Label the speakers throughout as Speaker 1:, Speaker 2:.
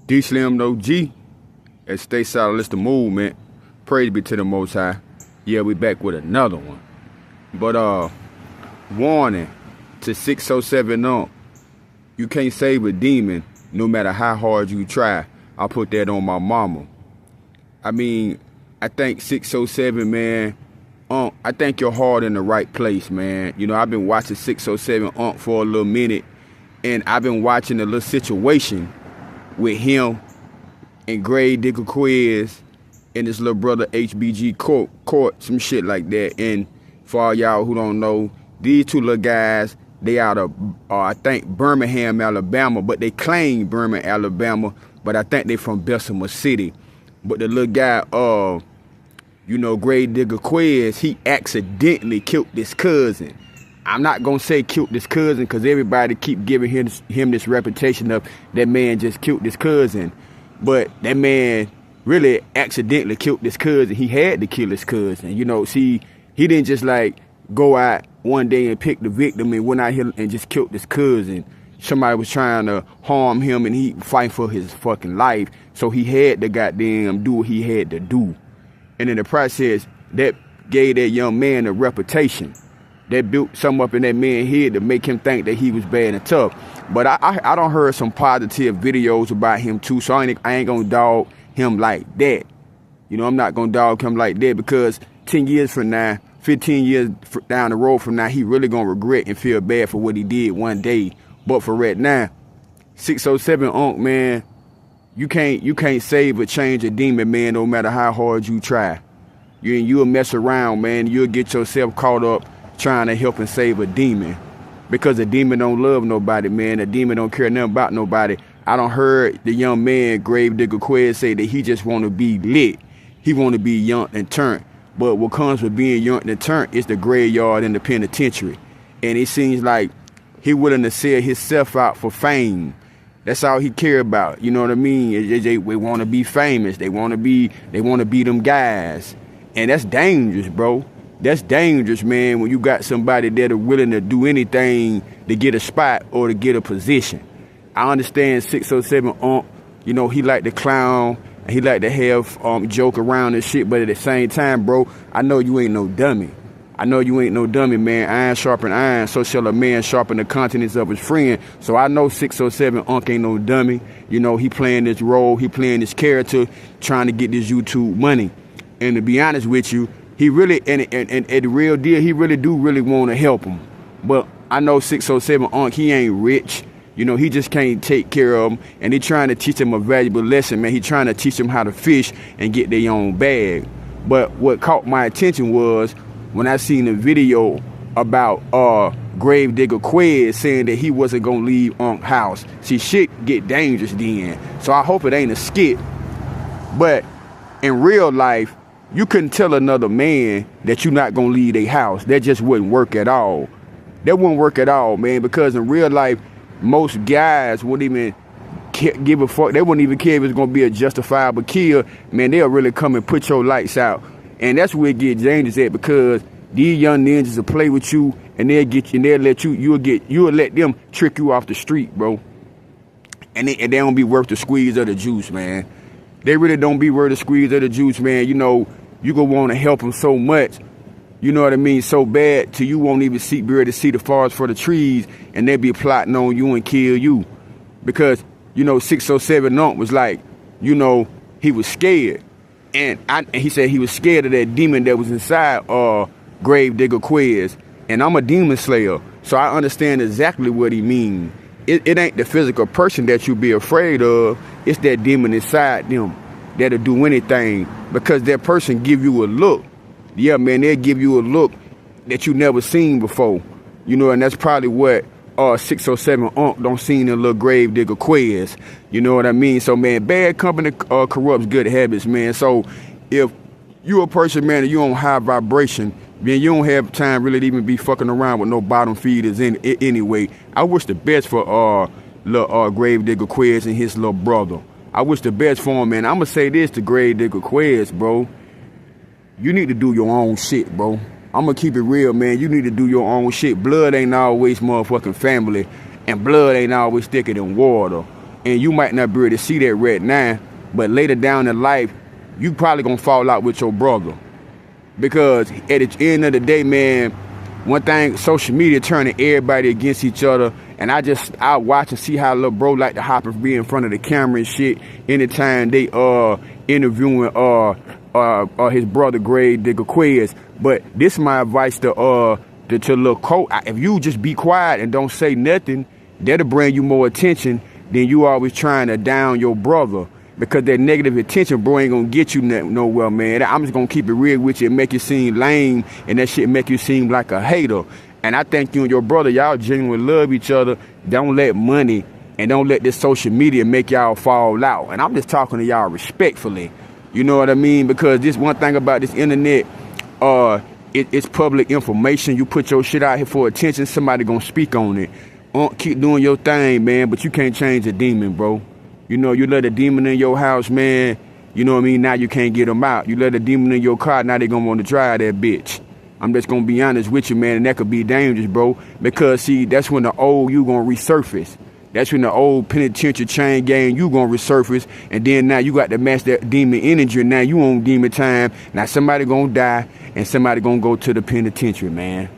Speaker 1: DEESLIMDAOG at STAYSOLIDISDAMOVEMEnt. Praise be to the Most High. Yeah, we back with another one. But warning to 607 you can't save a demon no matter how hard you try. I'll put that on my mama. I mean, I think 607, man, I think your heart in the right place, man. You know, I've been watching 607 for a little minute, and I've been watching a little situation with him and Grave Digger Quiz and his little brother HBG Court, some shit like that. And for all y'all who don't know, these two little guys, they out of, I think, Birmingham, Alabama, but they claim Birmingham, Alabama, but I think they from Bessemer City. But the little guy, you know, Grave Digger Quiz, he accidentally killed this cousin. I'm not going to say killed this cousin because everybody keep giving him this reputation of that man just killed this cousin. But that man really accidentally killed this cousin. He had to kill his cousin. You know, see, he didn't just like go out one day and pick the victim and went out here and just killed this cousin. Somebody was trying to harm him and he fighting for his fucking life. So he had to goddamn do what he had to do. And in the process, that gave that young man a reputation. That built something up in that man's head to make him think that he was bad and tough. But I done heard some positive videos about him too, so I ain't gonna dog him like that. You know, I'm not gonna dog him like that because 10 years from now, 15 years down the road from now, he really gonna regret and feel bad for what he did one day. But for right now, 607 man, you can't save or change a demon, man, no matter how hard you try. You'll mess around, man. You'll get yourself caught up trying to help and save a demon. Because a demon don't love nobody, man. A demon don't care nothing about nobody. I done heard the young man, Grave Digger Quiz, say that he just want to be lit. He want to be young and turned. But what comes with being young and turned is the graveyard and the penitentiary. And it seems like he willing to sell himself out for fame. That's all he care about. You know what I mean? They want to be famous. They want to be them guys. And that's dangerous, bro. That's dangerous, man, when you got somebody that are willing to do anything to get a spot or to get a position. I understand 607 you know, he like to clown, and he like to have joke around and shit, but at the same time, bro, I know you ain't no dummy. I know you ain't no dummy, man. Iron sharpen iron, so shall a man sharpen the countenance of his friend. So I know 607 ain't no dummy. You know, he playing this role, he playing this character, trying to get this YouTube money. And to be honest with you, he really, and the real deal, he really want to help him. But I know 607 he ain't rich. You know, he just can't take care of him. And he trying to teach him a valuable lesson, man. He trying to teach him how to fish and get their own bag. But what caught my attention was when I seen a video about Grave Digger Quiz saying that he wasn't going to leave house. See, shit get dangerous then. So I hope it ain't a skit. But in real life, you couldn't tell another man that you're not going to leave their house. That just wouldn't work at all. That wouldn't work at all, man, because in real life, most guys wouldn't even give a fuck. They wouldn't even care if it's going to be a justifiable kill. Man, they'll really come and put your lights out. And that's where it gets dangerous at, because these young ninjas will play with you and they'll get you and they'll let you'll let them trick you off the street, bro. And they don't be worth the squeeze of the juice, man. They really don't be worth the squeeze of the juice, man. You know, you gonna want to help them so much, you know what I mean, so bad till you won't even be able to see the forest for the trees, and they be plotting on you and kill you. Because, you know, 607 was like, you know, he was scared. And he said he was scared of that demon that was inside Grave Digger Quiz. And I'm a demon slayer, so I understand exactly what he means. It ain't the physical person that you be afraid of. It's that demon inside them that'll do anything, because that person give you a look. Yeah, man, they'll give you a look that you never seen before. You know, and that's probably what 607 don't see in a little Grave Digger Quiz. You know what I mean? So, man, bad company corrupts good habits, man. So if you a person, man, and you on high vibration, then you don't have time really to even be fucking around with no bottom feeders anyway. I wish the best for little Grave Digger Quiz and his little brother. I wish the best for him, man. I'm gonna say this to Grave Digger Quiz, bro. You need to do your own shit, bro. I'm gonna keep it real, man. You need to do your own shit. Blood ain't always motherfucking family, and blood ain't always thicker than water. and you might not be able to see that right now, but later down in life, you probably gonna fall out with your brother. Because at the end of the day, man, one thing, social media turning everybody against each other. And I watch and see how little bro like to hop and be in front of the camera and shit anytime they interviewing his brother Grave Digger Quiz. But this is my advice to little Colt. If you just be quiet and don't say nothing, that'll bring you more attention than you always trying to down your brother. Because that negative attention, bro, ain't gonna get you nowhere, man. I'm just gonna keep it real with you and make you seem lame, and that shit make you seem like a hater. And I think you and your brother, y'all genuinely love each other. Don't let money and don't let this social media make y'all fall out. And I'm just talking to y'all respectfully. You know what I mean? Because this one thing about this internet, it's public information. You put your shit out here for attention, somebody gonna speak on it. Keep doing your thing, man, but you can't change a demon, bro. You know, you let a demon in your house, man, you know what I mean? Now you can't get them out. You let a demon in your car, now they gonna want to drive that bitch. I'm just gonna be honest with you, man, and that could be dangerous, bro. Because, see, that's when the old you gonna resurface. That's when the old penitentiary chain gang you gonna resurface. And then now you got to match that demon energy. Now you on demon time. Now somebody gonna die and somebody gonna go to the penitentiary, man.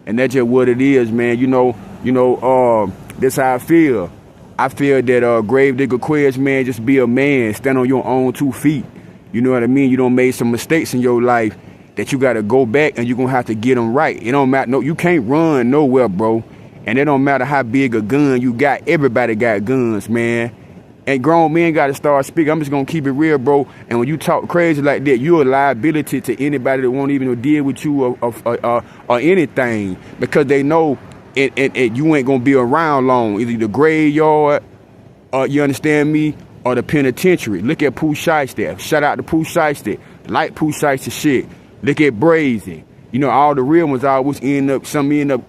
Speaker 1: And that's just what it is, man. You know, that's how I feel. I feel that Grave Digger Quiz, man, just be a man, stand on your own 2 feet. You know what I mean? You done made some mistakes in your life that you got to go back and you're going to have to get them right. It don't matter. No, you can't run nowhere, bro. And it don't matter how big a gun you got. Everybody got guns, man. And grown men got to start speaking. I'm just going to keep it real, bro. And when you talk crazy like that, you're a liability to anybody that won't even deal with you or anything. Because they know you ain't going to be around long. Either the graveyard, you understand me, or the penitentiary. Look at Pooh Shiesty. Shout out to Pooh Shiesty. Like Pooh Shiesty shit. Look at Brazen. You know, all the real ones always end up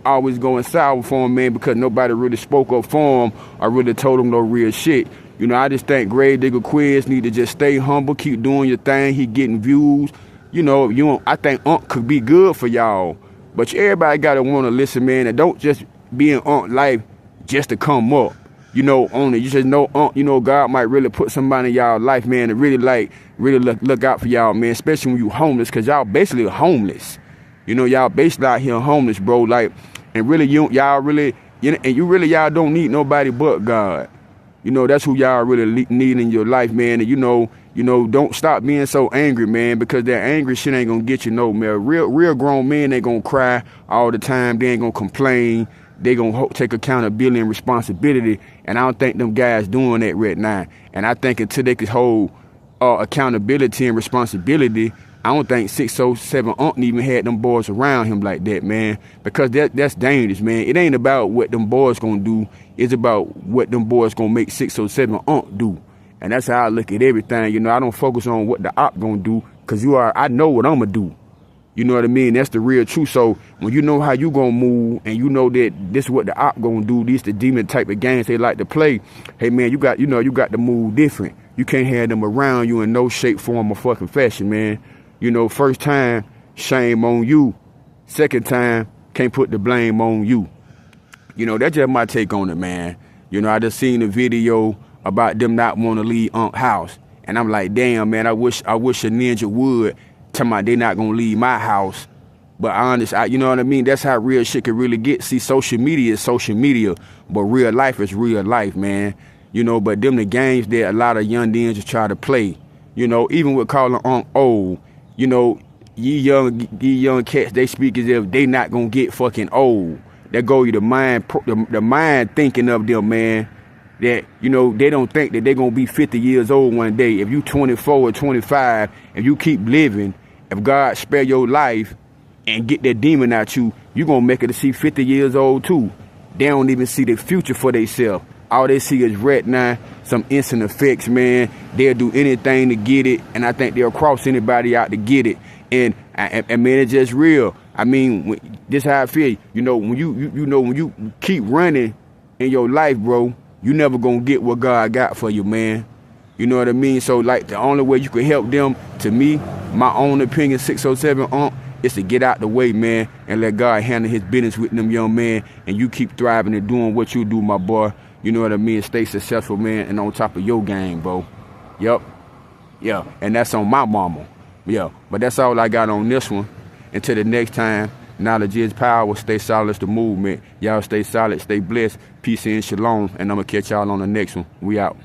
Speaker 1: always going sour for them, man, because nobody really spoke up for them or really told them no real shit. You know, I just think Grave Digger Quiz need to just stay humble, keep doing your thing. He getting views. You know, I think could be good for y'all. But everybody got to want to listen, man, and don't just be in life just to come up. You know, only you just know, you know, God might really put somebody in y'all life, man, and really look out for y'all, man, especially when you homeless, because y'all basically homeless. You know, y'all basically out here homeless, bro. Like, and really, y'all don't need nobody but God. You know, that's who y'all really need in your life, man. And you know, don't stop being so angry, man, because that angry shit ain't gonna get you nowhere. Real grown men ain't gonna cry all the time. They ain't gonna complain. They gonna take accountability and responsibility. And I don't think them guys doing that right now. And I think until they could hold accountability and responsibility, I don't think 607 even had them boys around him like that, man. Because that's dangerous, man. It ain't about what them boys gonna do. It's about what them boys gonna make 607 do. And that's how I look at everything. You know, I don't focus on what the op gonna do, because I know what I'm gonna do. You know what I mean? That's the real truth. So when you know how you gonna move and you know that this is what the op gonna do, these the demon type of games they like to play, hey man, you got to move different. You can't have them around you in no shape, form, or fucking fashion, man. You know, first time, shame on you. Second time, can't put the blame on you. You know, that's just my take on it, man. You know, I just seen a video about them not want to leave house. And I'm like, damn, man, I wish a ninja would. Talking about they not going to leave my house. But you know what I mean? That's how real shit can really get. See, social media is social media, but real life is real life, man. You know, but them the games that a lot of young ninjas try to play. You know, even with calling old. You know, ye young cats, they speak as if they not gonna get fucking old. That go you the mind thinking of them, man. That, you know, they don't think that they're gonna be 50 years old one day. If you 24 or 25, if you keep living, if God spare your life and get that demon out you gonna make it to see 50 years old too. They don't even see the future for themselves. All they see is retina, some instant effects, man. They'll do anything to get it, and I think they'll cross anybody out to get it. And man, it's just real. I mean, this how I feel. You know, when you keep running in your life, bro, you never gonna get what God got for you, man. You know what I mean? So, like, the only way you can help them, to me, my own opinion, 607 is to get out the way, man, and let God handle his business with them young men, and you keep thriving and doing what you do, my boy. You know what I mean? Stay successful, man, and on top of your game, bro. Yup. Yeah, and that's on my mama. Yeah, but that's all I got on this one. Until the next time, knowledge is power. Stay solid, it's the movement. Y'all stay solid, stay blessed. Peace and shalom. And I'm going to catch y'all on the next one. We out.